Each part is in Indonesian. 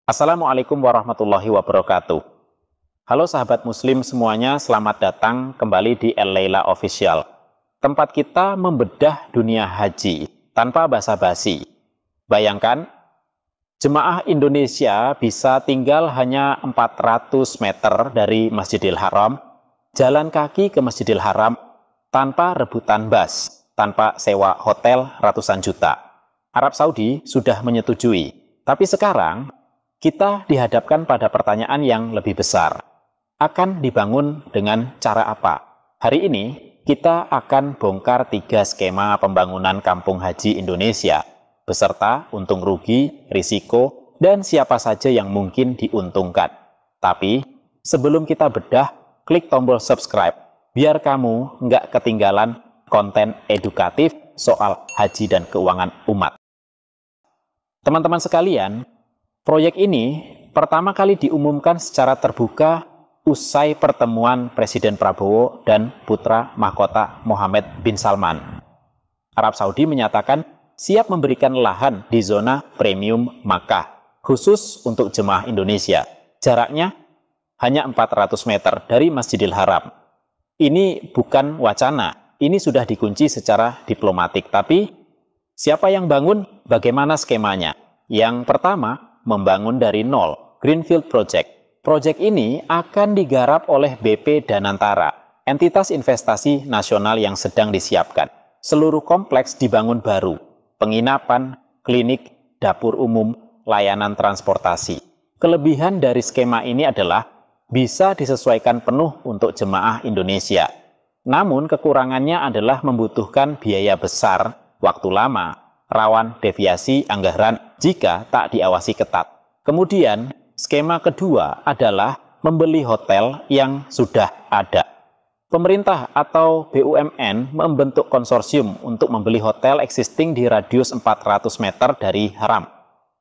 Assalamualaikum warahmatullahi wabarakatuh. Halo sahabat muslim semuanya, selamat datang kembali di El-Laila Official. Tempat kita membedah dunia haji tanpa basa-basi. Bayangkan, jemaah Indonesia bisa tinggal hanya 400 meter dari Masjidil Haram, jalan kaki ke Masjidil Haram tanpa rebutan bus, tanpa sewa hotel ratusan juta. Arab Saudi sudah menyetujui, tapi sekarang kita dihadapkan pada pertanyaan yang lebih besar. Akan dibangun dengan cara apa? Hari ini kita akan bongkar 3 skema pembangunan kampung haji Indonesia, beserta untung rugi, risiko, dan siapa saja yang mungkin diuntungkan. Tapi sebelum kita bedah, klik tombol subscribe, biar kamu nggak ketinggalan konten edukatif soal haji dan keuangan umat. Teman-teman sekalian, proyek ini pertama kali diumumkan secara terbuka usai pertemuan Presiden Prabowo dan putra mahkota Mohammed bin Salman. Arab Saudi menyatakan siap memberikan lahan di zona premium Makkah, khusus untuk jemaah Indonesia. Jaraknya hanya 400 meter dari Masjidil Haram. Ini bukan wacana, ini sudah dikunci secara diplomatik. Tapi siapa yang bangun? Bagaimana skemanya? Yang pertama, membangun dari nol, Greenfield Project. Proyek ini akan digarap oleh BP Danantara, entitas investasi nasional yang sedang disiapkan. Seluruh kompleks dibangun baru, penginapan, klinik, dapur umum, layanan transportasi. Kelebihan dari skema ini adalah bisa disesuaikan penuh untuk jemaah Indonesia. Namun kekurangannya adalah membutuhkan biaya besar, waktu lama, rawan deviasi anggaran jika tak diawasi ketat. Kemudian, skema kedua adalah membeli hotel yang sudah ada. Pemerintah atau BUMN membentuk konsorsium untuk membeli hotel existing di radius 400 meter dari haram.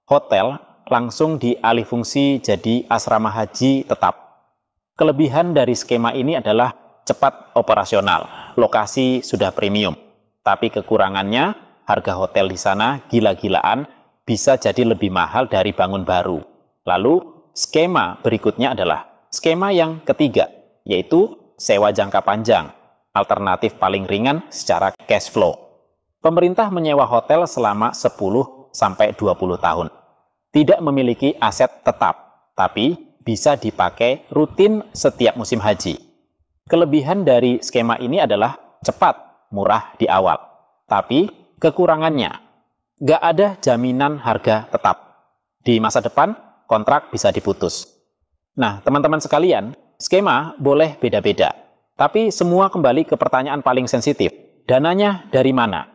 Hotel langsung dialihfungsi jadi asrama haji tetap. Kelebihan dari skema ini adalah cepat operasional, lokasi sudah premium. Tapi kekurangannya, harga hotel di sana gila-gilaan, bisa jadi lebih mahal dari bangun baru. Lalu, skema berikutnya adalah skema yang ketiga, yaitu sewa jangka panjang, alternatif paling ringan secara cash flow. Pemerintah menyewa hotel selama 10-20 tahun. Tidak memiliki aset tetap, tapi bisa dipakai rutin setiap musim haji. Kelebihan dari skema ini adalah cepat, murah di awal. Tapi kekurangannya, nggak ada jaminan harga tetap. Di masa depan, kontrak bisa diputus. Nah, teman-teman sekalian, skema boleh beda-beda. Tapi semua kembali ke pertanyaan paling sensitif. Dananya dari mana?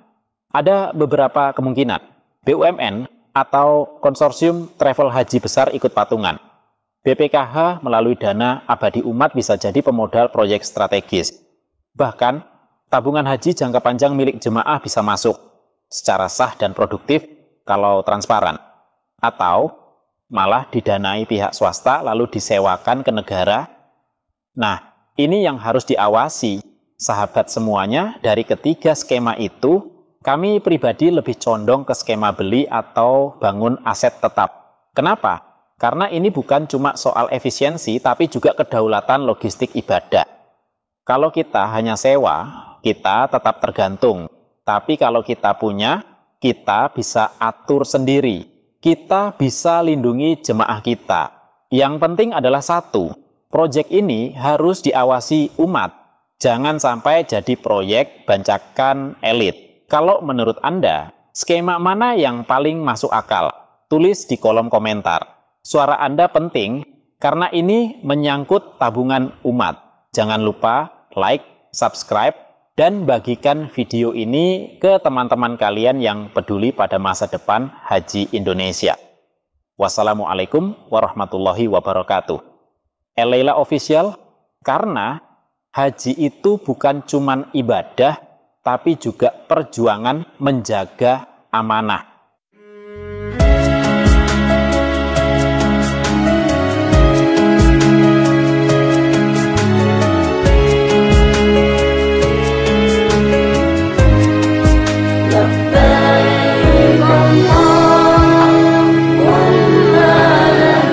Ada beberapa kemungkinan. BUMN atau konsorsium travel haji besar ikut patungan. BPKH melalui dana abadi umat bisa jadi pemodal proyek strategis. Bahkan, tabungan haji jangka panjang milik jemaah bisa masuk secara sah dan produktif kalau transparan. Atau malah didanai pihak swasta lalu disewakan ke negara. Nah, ini yang harus diawasi. Sahabat semuanya, dari ketiga skema itu, kami pribadi lebih condong ke skema beli atau bangun aset tetap. Kenapa? Karena ini bukan cuma soal efisiensi, tapi juga kedaulatan logistik ibadah. Kalau kita hanya sewa, kita tetap tergantung. Tapi kalau kita punya, kita bisa atur sendiri. Kita bisa lindungi jemaah kita. Yang penting adalah satu, proyek ini harus diawasi umat. Jangan sampai jadi proyek bancakan elit. Kalau menurut Anda, skema mana yang paling masuk akal? Tulis di kolom komentar. Suara Anda penting karena ini menyangkut tabungan umat. Jangan lupa like, subscribe, dan bagikan video ini ke teman-teman kalian yang peduli pada masa depan haji Indonesia. Wassalamualaikum warahmatullahi wabarakatuh. El-Laila Official, karena haji itu bukan cuma ibadah, tapi juga perjuangan menjaga amanah. لبيك اللهم لبيك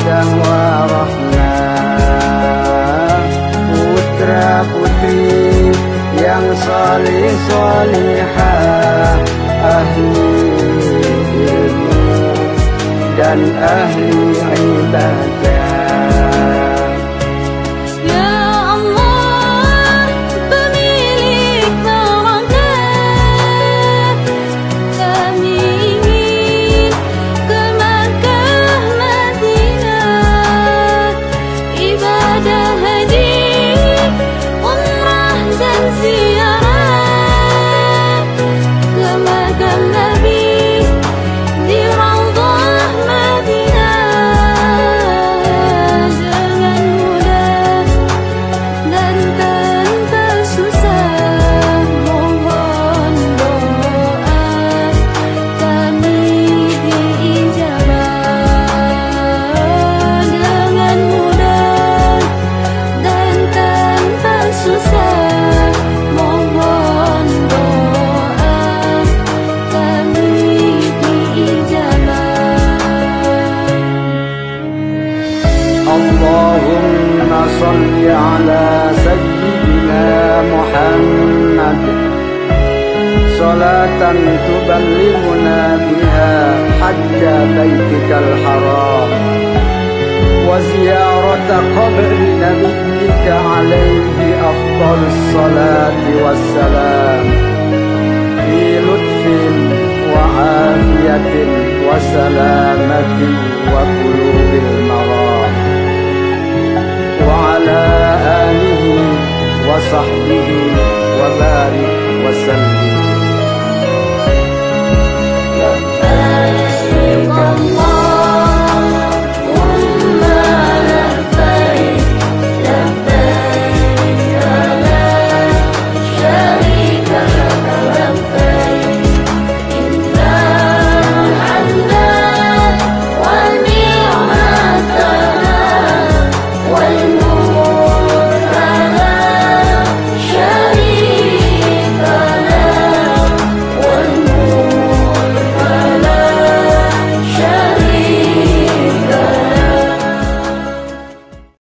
mawaddah warahmah, putra putri yang salih salihah, ahli ilmu dan ahli ibadah. Allahumma salli ala sayyidina Muhammad salatan tuballighuna biha hajja baitikal haram wa ziyarata qabri nabiyyika alaihi afdalus salati wassalam fi lutfin wa afiyatin wa salamatin wa qulubil